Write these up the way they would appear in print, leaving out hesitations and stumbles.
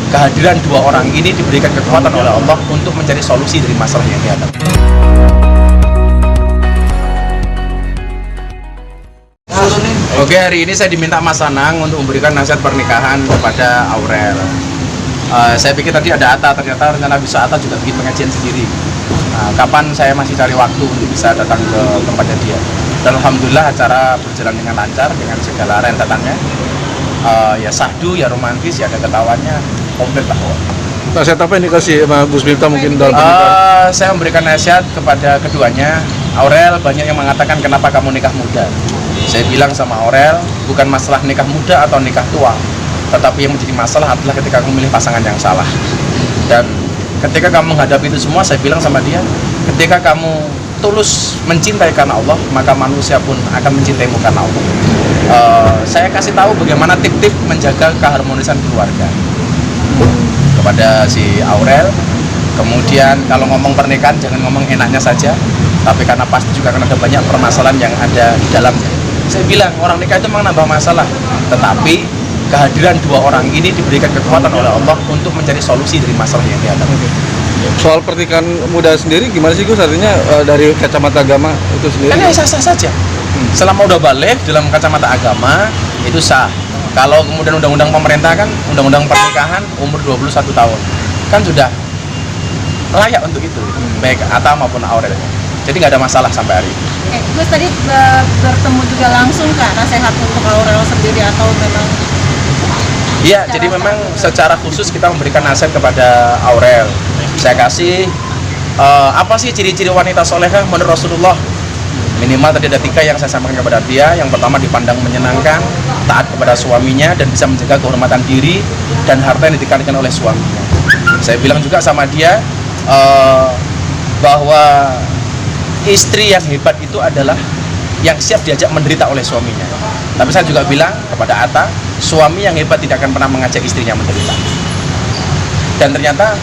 kehadiran dua orang ini diberikan kekuatan oleh Allah untuk mencari solusi dari masalah yang dihadapi. Oke, hari ini saya diminta Mas Anang untuk memberikan nasihat pernikahan kepada Aurel. Saya pikir tadi ada Atta, ternyata rencana bisa Atta juga bikin pengajian sendiri. Kapan saya masih cari waktu untuk bisa datang ke tempatnya dia. Dan alhamdulillah acara berjalan dengan lancar dengan segala rentetannya. Ya sahdu, ya romantis, ya ada ketawanya, komplit lah. Nasihat apa yang dikasih sama Gus Miftah mungkin dalam pernikahan? Saya memberikan nasihat kepada keduanya. Aurel, banyak yang mengatakan kenapa kamu nikah muda. Saya bilang sama Aurel, bukan masalah nikah muda atau nikah tua, tetapi yang menjadi masalah adalah ketika kamu memilih pasangan yang salah. Dan ketika kamu menghadapi itu semua, saya bilang sama dia, ketika kamu tulus mencintai karena Allah, maka manusia pun akan mencintaimu karena Allah. Saya kasih tahu bagaimana tip-tip menjaga keharmonisan keluarga kepada si Aurel. Kemudian kalau ngomong pernikahan jangan ngomong enaknya saja, tapi karena pasti juga akan ada banyak permasalahan yang ada di dalamnya. Saya bilang orang nikah itu memang nambah masalah, tetapi kehadiran dua orang ini diberikan kekuatan oleh Allah untuk mencari solusi dari masalah yang dihadapi. Soal pernikahan muda sendiri gimana sih Gus? Artinya dari kacamata agama itu sendiri? Kan ya sah-sah saja. Selama udah balik dalam kacamata agama itu sah. Kalau kemudian undang-undang pemerintah kan undang-undang pernikahan umur 21 tahun. Kan sudah layak untuk itu. Baik Atta maupun Aurel. Jadi nggak ada masalah sampai hari ini. Gus tadi bertemu juga langsung Kak nasihat untuk Aurel sendiri atau memang? Iya, jadi memang secara khusus kita memberikan nasihat kepada Aurel. Saya kasih apa sih ciri-ciri wanita solehah menurut Rasulullah? Minimal tadi ada 3 yang saya sampaikan kepada dia. Yang pertama dipandang menyenangkan, taat kepada suaminya dan bisa menjaga kehormatan diri dan harta yang ditekankan oleh suaminya. Saya bilang juga sama dia bahwa istri yang hebat itu adalah yang siap diajak menderita oleh suaminya. Tapi saya juga bilang kepada Atta, suami yang hebat tidak akan pernah mengajak istrinya menderita. Dan ternyata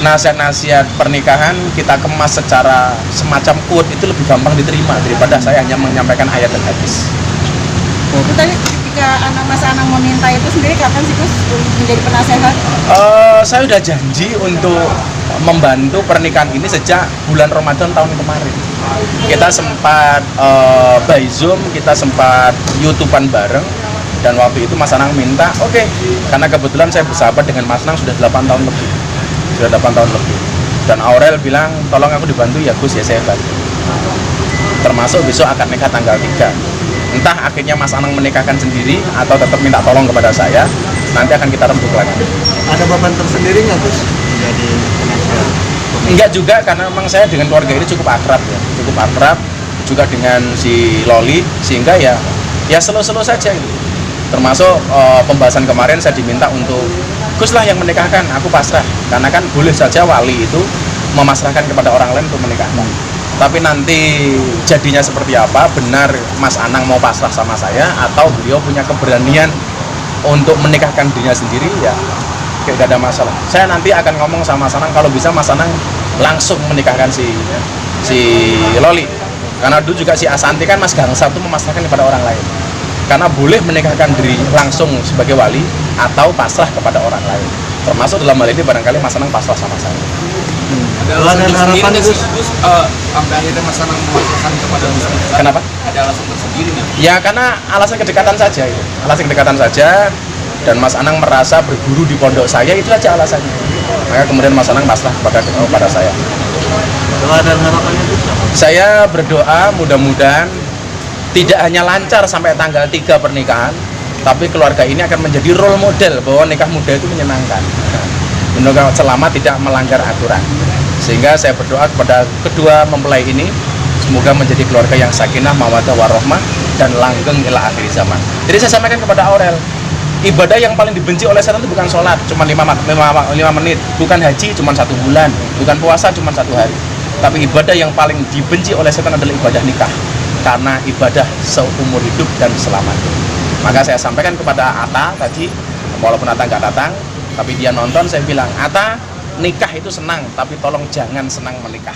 nasihat-nasihat pernikahan kita kemas secara semacam quote itu lebih gampang diterima daripada saya hanya menyampaikan ayat dan hadis. Itu tadi ketika Mas Anang meminta itu sendiri kapan sih Gus menjadi penasehat? Saya udah janji untuk membantu pernikahan ini sejak bulan Ramadan tahun kemarin. Kita sempat by Zoom, kita sempat YouTubean bareng. Dan waktu itu Mas Anang minta, oke, karena kebetulan saya bersahabat dengan Mas Anang sudah 8 tahun lebih. Sudah 8 tahun lebih. Dan Aurel bilang, tolong aku dibantu ya Gus, ya saya bantu. Termasuk besok akad nikah tanggal 3. Entah akhirnya Mas Anang menikahkan sendiri atau tetap minta tolong kepada saya, nanti akan kita rembuk lagi. Ada beban tersendiri nggak Gus menjadi penasehat? Enggak juga, karena memang saya dengan keluarga ini cukup akrab ya, cukup akrab juga dengan si Loli, sehingga ya slow-slow saja gitu. Termasuk pembahasan kemarin saya diminta untuk Gus lah yang menikahkan, aku pasrah, karena kan boleh saja wali itu memasrahkan kepada orang lain untuk menikahkan. Tapi nanti jadinya seperti apa, benar Mas Anang mau pasrah sama saya atau beliau punya keberanian untuk menikahkan dirinya sendiri, ya tidak ada masalah. Saya nanti akan ngomong sama Mas Anang, kalau bisa Mas Anang langsung menikahkan si Loli. Karena dulu juga si Asanti kan Mas Gangsa itu memasrahkan kepada orang lain. Karena boleh menikahkan diri langsung sebagai wali atau pasrah kepada orang lain. Termasuk dalam hal ini barangkali Mas Anang pasrah sama saya. Ada alasan harapan Gus sampai akhirnya Mas Anang memasrahkan kepada Gus Miftah? Kenapa? Ada alasan tersendiri nggak? Ya karena alasan kedekatan saja itu. Alasan kedekatan saja. Dan Mas Anang merasa berguru di pondok saya, itu aja alasannya. Maka kemudian Mas Anang pasrah kepada saya. doa dan harapannya Gus? Saya berdoa mudah-mudahan tidak hanya lancar sampai tanggal 3 pernikahan, tapi keluarga ini akan menjadi role model bahwa nikah muda itu menyenangkan. Selama tidak melanggar aturan. Sehingga saya berdoa kepada kedua mempelai ini, semoga menjadi keluarga yang sakinah, mawaddah, warahmah, dan langgeng ila akhir zaman. Jadi saya sampaikan kepada Aurel, ibadah yang paling dibenci oleh setan itu bukan sholat, cuma 5 menit, bukan haji, cuma 1 bulan, bukan puasa, cuma 1 hari. Tapi ibadah yang paling dibenci oleh setan adalah ibadah nikah, karena ibadah seumur hidup dan selamanya. Maka saya sampaikan kepada Atta tadi, walaupun Atta nggak datang, tapi dia nonton, saya bilang, Atta, nikah itu senang, tapi tolong jangan senang menikah.